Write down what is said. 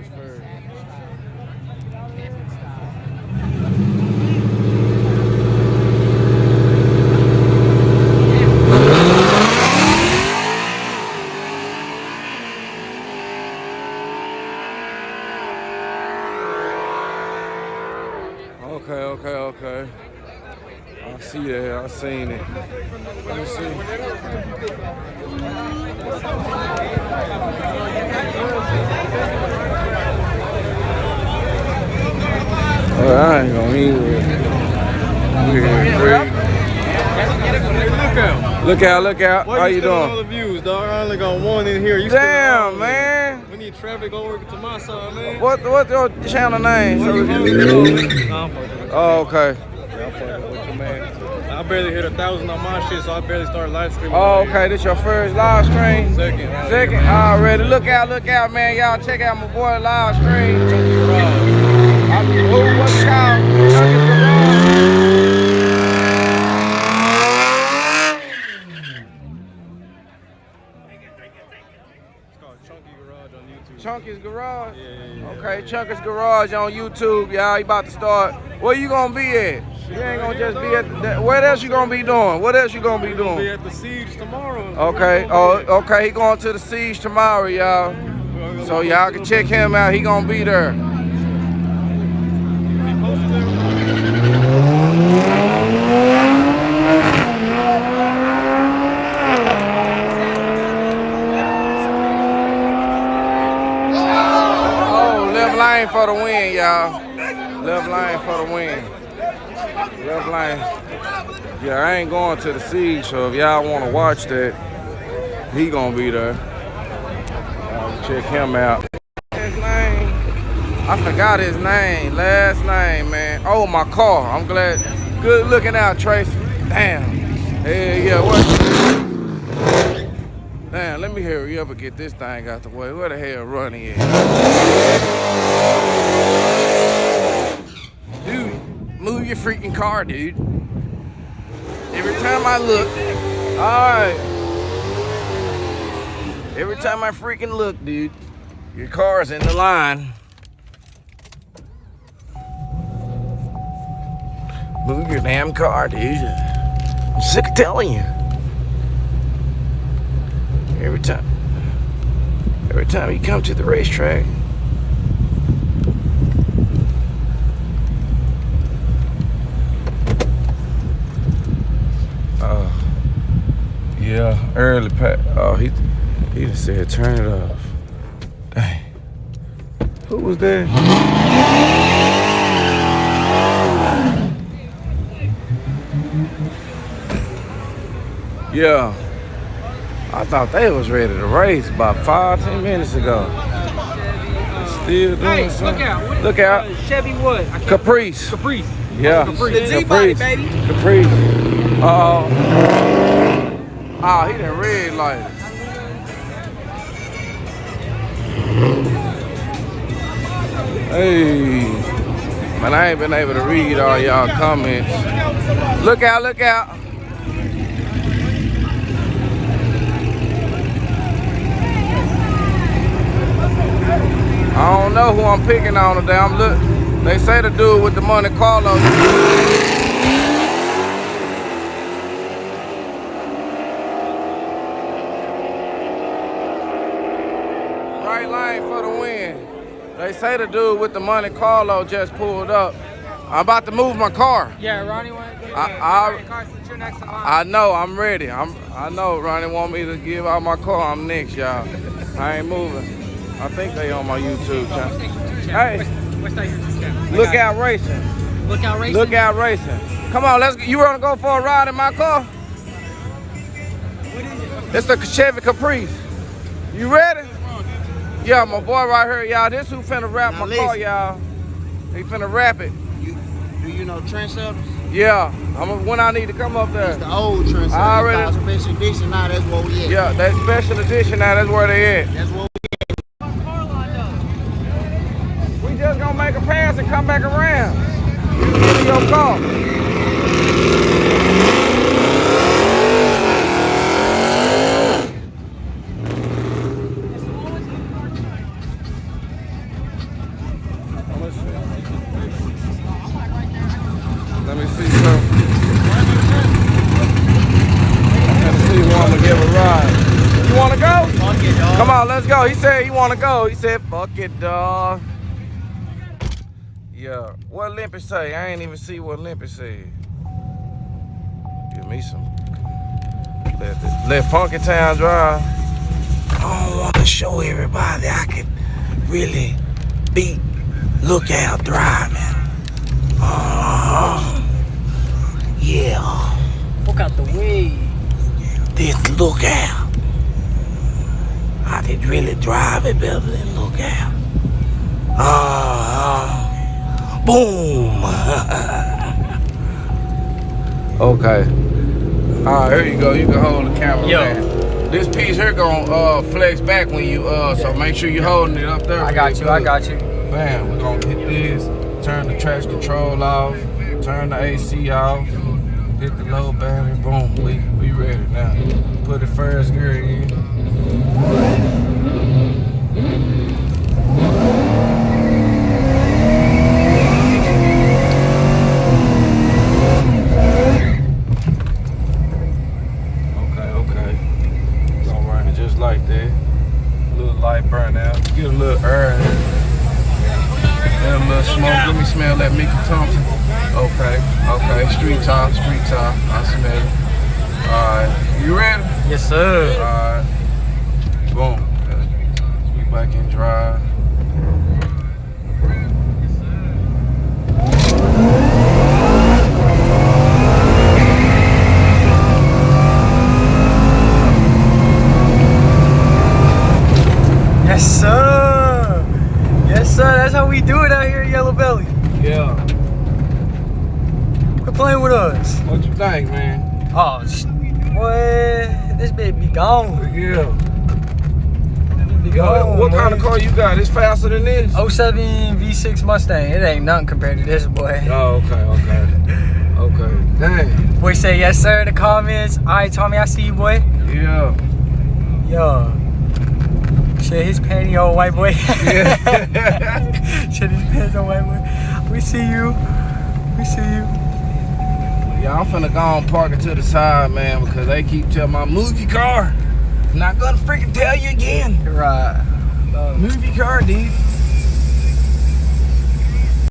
Furs, furs. Okay. I see that. I seen it. Let me see. Oh, I ain't gonna eat with it. Look out. How you doing? All the views, dog. I only got one in here. Damn, man. We need traffic over to my side, man. What's your channel name? Oh, okay. I barely hit 1,000 on my shit, so I barely started live streaming. Oh, okay. This your first live stream? Second. Already. Look out, man. Y'all check out my boy live stream. What's it called? Chunky's Chunky's Garage? Yeah. Okay, Chunky's Garage on YouTube. Y'all, you about to start. Where you gonna be at? You ain't gonna just be at the, what else you gonna be doing? What else you gonna be doing? Be at the Siege tomorrow. Okay, okay, he going to the Siege tomorrow, y'all. So y'all can check him out, he gonna be there. Oh, left lane for the win, y'all. Left lane for the win. Left lane. Yeah, I ain't going to the Siege, so if y'all want to watch that, he gonna be there. Check him out. His name, I forgot his name, last name, man. Oh, my car. I'm glad. Good looking out, Tracy. Damn. Hey, yeah, what? Damn, let me hurry up and get this thing out the way. Where the hell Ronnie at? Dude, move your freaking car, dude. Every time I look, alright. Every time I freaking look, dude, your car's in the line. Move your damn car, dude. I'm sick of telling you. Every time you come to the racetrack. Yeah, early pack. Oh, he just said turn it off. Dang. Who was there? Yeah. I thought they was ready to race about 5-10 minutes ago. Still doing something. Look out. Chevy what? Caprice. Caprice. Yeah. Caprice. Caprice. Baby. Caprice. Oh, he done red lighted. Hey. Man, I ain't been able to read all y'all comments. Look out, look out. I don't know who I'm picking on today. They say the dude with the Monte Carlo. Right lane for the win. They say the dude with the Monte Carlo just pulled up. I'm about to move my car. Yeah, Ronnie wanted to get I know, I'm ready. I know Ronnie want me to give out my car. I'm next, y'all. I ain't moving. I think they on my YouTube channel. Hey, what's that YouTube channel? Look Out Racing. Look Out Racing? Look Out Racing. Come on, you want to go for a ride in my car? What is it? It's the Chevy Caprice. You ready? Yeah, my boy right here, y'all. This who finna wrap my car, y'all. He finna wrap it. Do you know trendsetters? Yeah, when I need to come up there. It's the old trendsetters. I already. Special edition, now that's where we at. Yeah, that special edition, now that's where they at. That's where we We just gonna make a pass and come back around. You get in your car. let's go. He said he want to go. He said, fuck it, dog. Yeah. What Limpy say? I ain't even see what Limpy said. Give me some. Let Funky Town drive. I don't want to show everybody I can really beat lookout driving. Yeah. Look out the way. This lookout. I could really drive it better than lookout. Boom. Okay. Here you go. You can hold the camera. Yo. Man. This piece here gonna flex back when you so make sure you're holding it up there. I got you. Bam, we're gonna hit this, turn the traction control off, turn the AC off, hit the low battery, boom, we ready now. Put the first gear in. Okay. Gonna run it just like that. Little light burn out, get a little air in it. And a little smoke. Let me smell that Mickey Thompson. Okay. Street top. I smell it. Alright. You ready? Yes, sir. Alright. Boom. We back in drive. Yes, sir. Yes, sir. That's how we do it out here at Yello Belly. Yeah. Quit playing with us. What you think, man? Oh, boy, this bitch be gone. Yeah. Be gone, What kind boy. of car you got? It's faster than this? 07 V6 Mustang. It ain't nothing compared to this, boy. Oh, okay. Dang. Boy say yes, sir, in the comments. All right, Tommy, I see you, boy. Yeah. Yo. Shit, his panty on, white boy. Yeah. Shit, his pants on, white boy. We see you. Yeah, I'm finna go and park it to the side, man, because they keep telling my movie car. Not gonna freaking tell you again. Right. Movie car, dude.